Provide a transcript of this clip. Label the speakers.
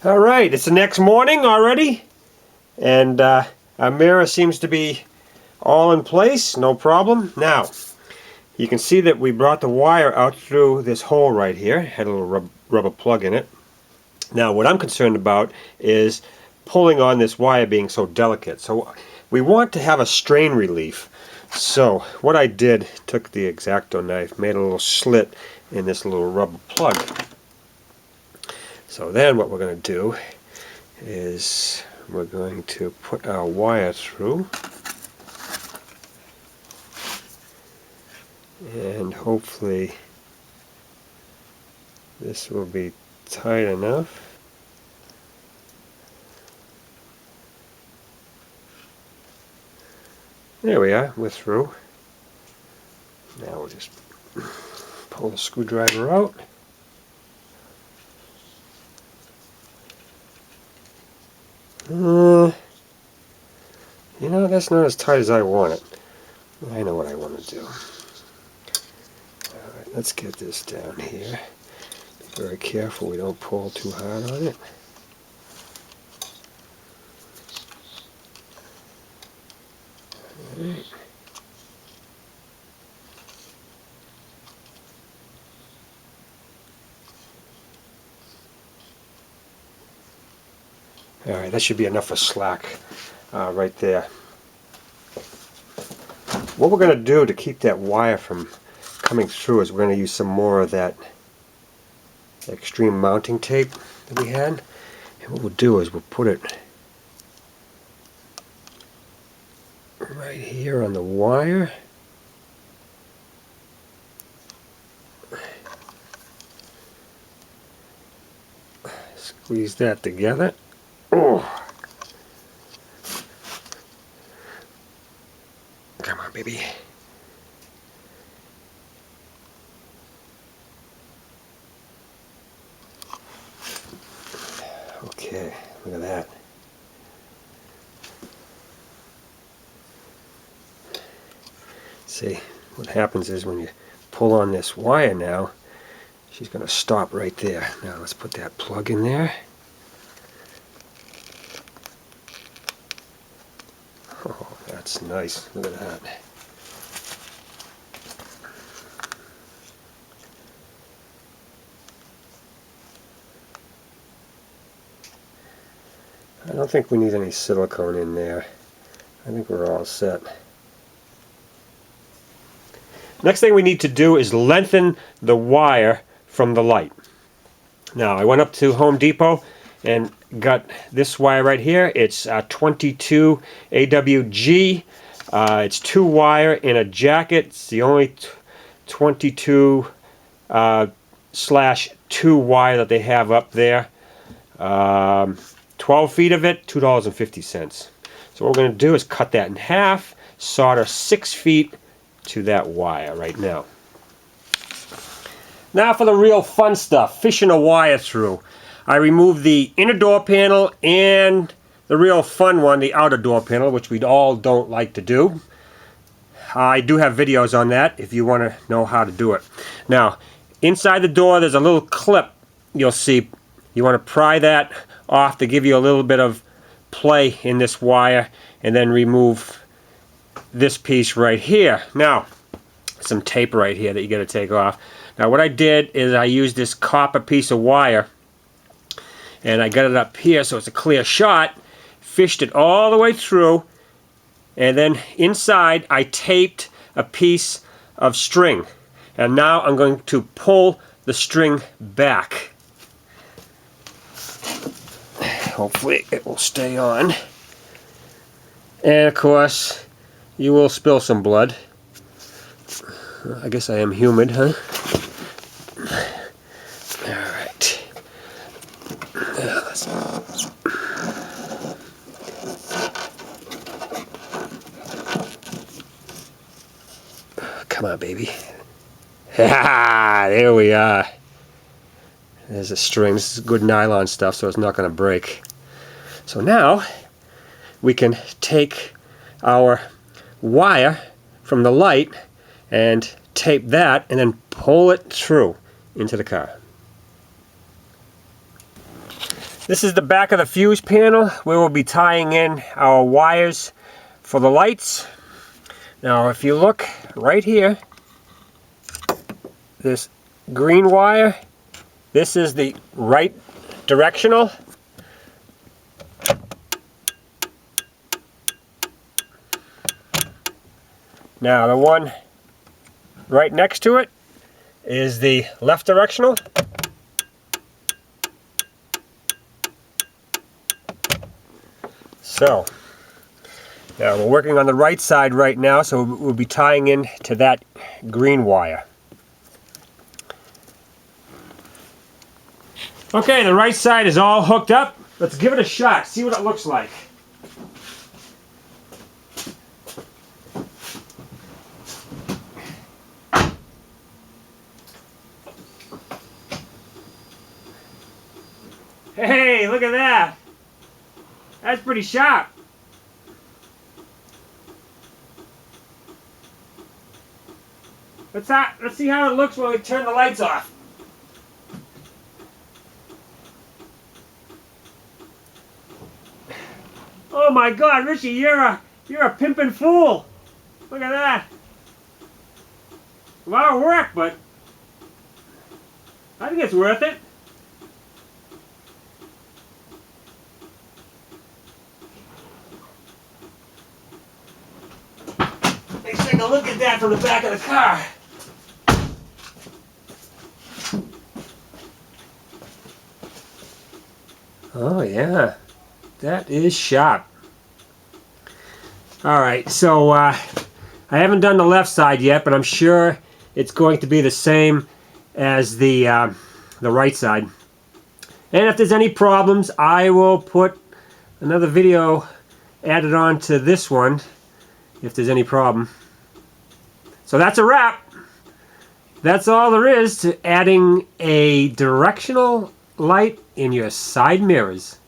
Speaker 1: Alright, it's the next morning already, and our mirror seems to be all in place, no problem. Now, you can see that we brought the wire out through this hole right here, had a little rubber plug in it. Now, what I'm concerned about is pulling on this wire being so delicate. So we want to have a strain relief. So what I did, took the X-Acto knife, made a little slit in this little rubber plug. So then what we're going to do is we're going to put our wire through, and hopefully this will be tight enough. There we are, we're through. Now we'll just pull the screwdriver out. You know, that's not as tight as I want it. I know what I want to do. Alright, let's get this down here. Be very careful we don't pull too hard on it. Alright. Alright, that should be enough for slack right there. What we're going to do to keep that wire from coming through is we're going to use some more of that extreme mounting tape that we had. And what we'll do is we'll put it right here on the wire. Squeeze that together. Oh. Come on, baby. Okay, look at that. See, what happens is when you pull on this wire now, she's going to stop right there. Now let's put that plug in there. Oh, that's nice. Look at that. I don't think we need any silicone in there. I think we're all set. Next thing we need to do is lengthen the wire from the light. Now, I went up to Home Depot and got this wire right here. It's 22 AWG. It's 2 wire in a jacket. It's the only 22 /2 wire that they have up there. 12 feet of it, $2.50. So what we're going to do is cut that in half, solder 6 feet to that wire right now. Now for the real fun stuff, fishing a wire through. I removed the inner door panel and the real fun one, the outer door panel, which we all don't like to do. I do have videos on that if you want to know how to do it. Now, inside the door there's a little clip you'll see. You want to pry that off to give you a little bit of play in this wire, and then remove this piece right here. Now, some tape right here that you got to take off. Now what I did is I used this copper piece of wire, and I got it up here so it's a clear shot, fished it all the way through, and then inside I taped a piece of string. And now I'm going to pull the string back. Hopefully it will stay on. And of course, you will spill some blood. I guess I am humid, huh? Alright. Come on, baby. There we are. There's a string. This is good nylon stuff, so it's not going to break. So now we can take our wire from the light and tape that and then pull it through into the car. This is the back of the fuse panel where we'll be tying in our wires for the lights. Now if you look right here, this green wire, this is the right directional. Now the one right next to it is the left directional. So now we're working on the right side right now, so we'll be tying in to that green wire. Okay, the right side is all hooked up. Let's give it a shot, see what it looks like. Hey, look at that. That's pretty sharp. Let's see how it looks when we turn the lights off. Oh my God, Richie, you're a pimpin' fool. Look at that. A lot of work, but I think it's worth it. Let's take a look at that from the back of the car. Oh yeah, that is sharp. Alright, so I haven't done the left side yet, but I'm sure it's going to be the same as the right side. And if there's any problems, I will put another video added on to this one if there's any problem. So that's a wrap. That's all there is to adding a directional light in your side mirrors.